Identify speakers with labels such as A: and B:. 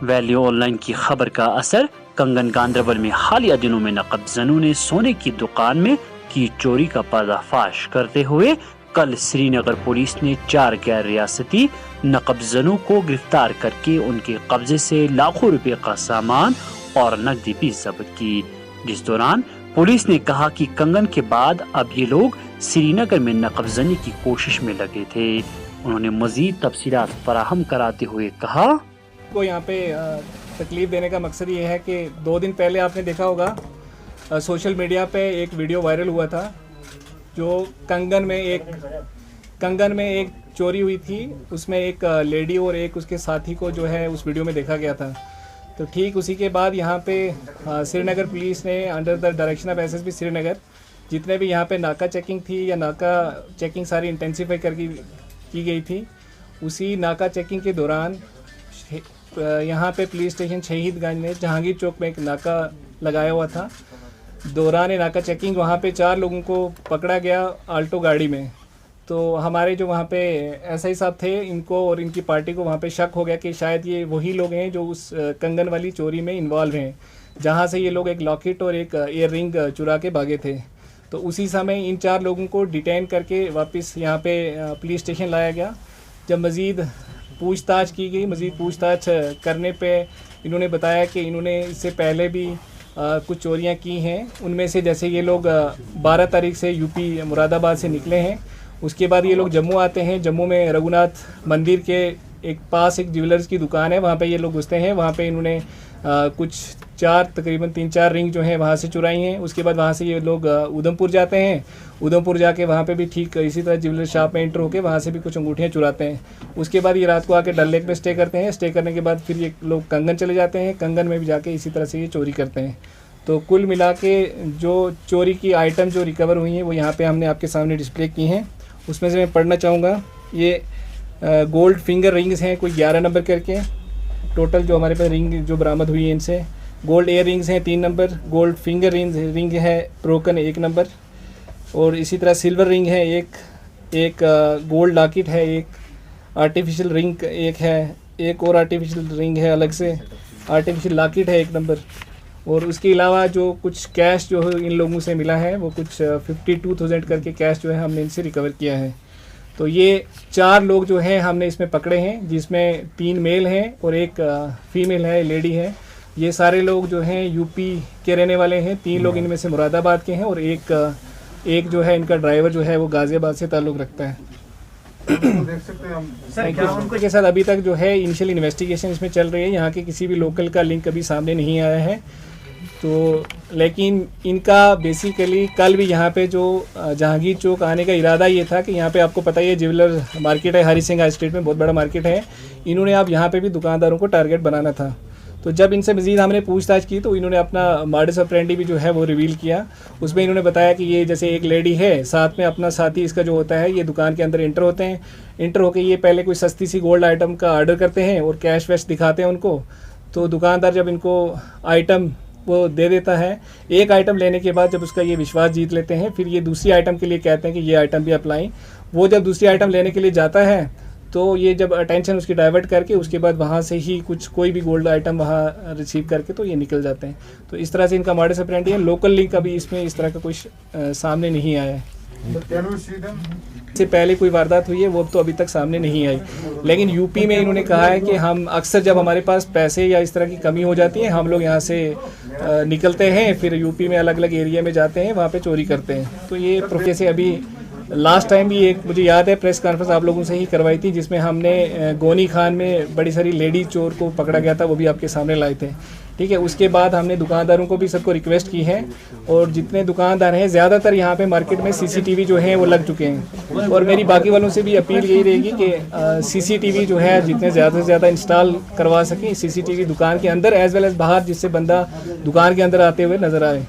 A: Value online की खबर का असर कंगन गांधरबल में हालिया दिनों में नकबजनों ने सोने की दुकान में की चोरी का पर्दाफाश करते हुए कल श्रीनगर पुलिस ने 4 गैर रियासती नकबजनों को गिरफ्तार करके उनके कब्जे से लाखों रुपए का सामान और नकदी भी जब्त की। जिस दौरान पुलिस ने कहा कि कंगन के बाद अब ये लोग श्रीनगर में नकबजनी की कोशिश में लगे थे। उन्होंने मजीद तफसीलात फराहम कराते हुए कहा,
B: को यहाँ पे तकलीफ देने का मकसद ये है कि 2 दिन पहले आपने देखा होगा सोशल मीडिया पे एक वीडियो वायरल हुआ था जो कंगन में एक चोरी हुई थी। उसमें एक लेडी और एक उसके साथी को जो है उस वीडियो में देखा गया था। तो ठीक उसी के बाद यहाँ पे श्रीनगर पुलिस ने under the direction of SSP Srinagar जितने भी यहाँ पे नाका चेकिंग थी या नाका चेकिंग सारी इंटेंसिफाई करके की गई थी। उसी नाका चेकिंग के दौरान यहाँ पे पुलिस स्टेशन शहीदगंज में जहांगीर चौक में एक नाका लगाया हुआ था। दौरान नाका चेकिंग वहाँ पे 4 लोगों को पकड़ा गया आल्टो गाड़ी में। तो हमारे जो वहाँ पे एसआई साहब थे, इनको और इनकी पार्टी को वहाँ पे शक हो गया कि शायद ये वही लोग हैं जो उस कंगन वाली चोरी में इन्वॉल्व हैं, जहाँ से ये लोग एक लॉकेट और एक ईयर रिंग चुरा के भागे थे। तो उसी समय इन 4 लोगों को डिटेन करके वापस यहाँ पे पुलिस स्टेशन लाया गया। जब मज़ीद पूछताछ की गई, मज़ीद पूछताछ करने पे इन्होंने बताया कि इन्होंने इससे पहले भी कुछ चोरियां की हैं। उनमें से जैसे ये लोग 12 तारीख से यूपी मुरादाबाद से निकले हैं। उसके बाद ये लोग जम्मू आते हैं। जम्मू में रघुनाथ मंदिर के एक पास एक ज्वेलर्स की दुकान है, वहाँ पे ये लोग घुसते हैं। वहाँ पे इन्होंने कुछ तकरीबन 3-4 रिंग जो हैं वहाँ से चुराई हैं। उसके बाद वहाँ से ये लोग उधमपुर जाते हैं। उधमपुर जाके वहाँ पे भी ठीक इसी तरह ज्वेलर शॉप में एंटर होकर वहाँ से भी कुछ अंगूठियाँ चुराते हैं। उसके बाद ये रात को आके डल लेक में स्टे करते हैं। स्टे करने के बाद फिर ये लोग कंगन चले जाते हैं। कंगन में भी जाके इसी तरह से ये चोरी करते हैं। तो कुल मिला के जो चोरी की आइटम जो रिकवर हुई हैं वो यहाँ पर हमने आपके सामने डिस्प्ले की हैं। उसमें से मैं पढ़ना चाहूँगा। ये गोल्ड फिंगर रिंग्स हैं कोई 11 नंबर करके। टोटल जो हमारे पास रिंग जो बरामद हुई है इनसे गोल्ड एयर रिंग्स हैं 3 नंबर, गोल्ड फिंगर रिंग है ब्रोकन 1 नंबर, और इसी तरह सिल्वर रिंग है एक गोल्ड लॉकेट है, एक आर्टिफिशियल रिंग एक है, एक और आर्टिफिशियल रिंग है अलग से, आर्टिफिशियल लॉकेट है 1 नंबर। और उसके अलावा जो कुछ कैश जो इन लोगों से मिला है वो कुछ 52,000 करके कैश जो है हमने इनसे रिकवर किया है। तो ये 4 लोग जो हैं हमने इसमें पकड़े हैं, जिसमें 3 मेल हैं और एक फीमेल है, लेडी है। ये सारे लोग जो हैं यूपी के रहने वाले हैं। 3 लोग इनमें से मुरादाबाद के हैं और एक जो है इनका ड्राइवर जो है वो गाज़ियाबाद से ताल्लुक़ रखता है।
C: देख सकते हैं हम
B: सर उनके साथ अभी तक जो है इनिशियल इन्वेस्टिगेशन इसमें चल रही है। यहाँ के किसी भी लोकल का लिंक अभी सामने नहीं आया है। तो लेकिन इनका बेसिकली कल भी यहाँ पे जो जहांगीर चौक आने का इरादा ये था कि यहाँ पे आपको पता ही है ज्वेलर मार्केट है, हरी सिंह हाई स्ट्रीट में बहुत बड़ा मार्केट है। इन्होंने अब यहाँ पे भी दुकानदारों को टारगेट बनाना था। तो जब इनसे मज़ीद हमने पूछताछ की तो इन्होंने अपना मॉडस ऑपरेंडी भी जो है वो रिवील किया। उसमें इन्होंने बताया कि ये जैसे एक लेडी है, साथ में अपना साथी इसका जो होता है, ये दुकान के अंदर एंटर होते हैं। एंटर होकर ये पहले कोई सस्ती सी गोल्ड आइटम का ऑर्डर करते हैं और कैश वैश दिखाते हैं उनको। तो दुकानदार जब इनको आइटम वो दे देता है, एक आइटम लेने के बाद जब उसका ये विश्वास जीत लेते हैं, फिर ये दूसरी आइटम के लिए कहते हैं कि ये आइटम भी अप्लाई। वो जब दूसरी आइटम लेने के लिए जाता है तो ये जब अटेंशन उसकी डाइवर्ट करके उसके बाद वहाँ से ही कोई भी गोल्ड आइटम वहाँ रिसीव करके तो ये निकल जाते हैं। तो इस तरह से इनका मॉडस ऑपरेंडी है। लोकल लिंक अभी इसमें इस तरह का कुछ सामने नहीं आया है। इससे पहले कोई वारदात हुई है वो तो अभी तक सामने नहीं आई। लेकिन यूपी में इन्होंने कहा है कि हम अक्सर जब हमारे पास पैसे या इस तरह की कमी हो जाती है, हम लोग यहाँ से निकलते हैं, फिर यूपी में अलग अलग एरिया में जाते हैं, वहाँ पे चोरी करते हैं। तो ये जैसे अभी लास्ट टाइम भी एक मुझे याद है प्रेस कॉन्फ्रेंस आप लोगों से ही करवाई थी, जिसमें हमने गोनी खान में बड़ी सारी लेडी चोर को पकड़ा गया था, वो भी आपके सामने लाए थे। ठीक है, उसके बाद हमने दुकानदारों को भी सबको रिक्वेस्ट की है, और जितने दुकानदार हैं ज़्यादातर यहाँ पे मार्केट में सीसीटीवी जो है वो लग चुके हैं। और मेरी बाकी वालों से भी अपील यही रहेगी कि सीसीटीवी जो है जितने ज़्यादा से ज़्यादा इंस्टॉल करवा सकें सीसीटीवी दुकान के अंदर एज वेल एज़ बाहर, जिससे बंदा दुकान के अंदर आते हुए नज़र आए।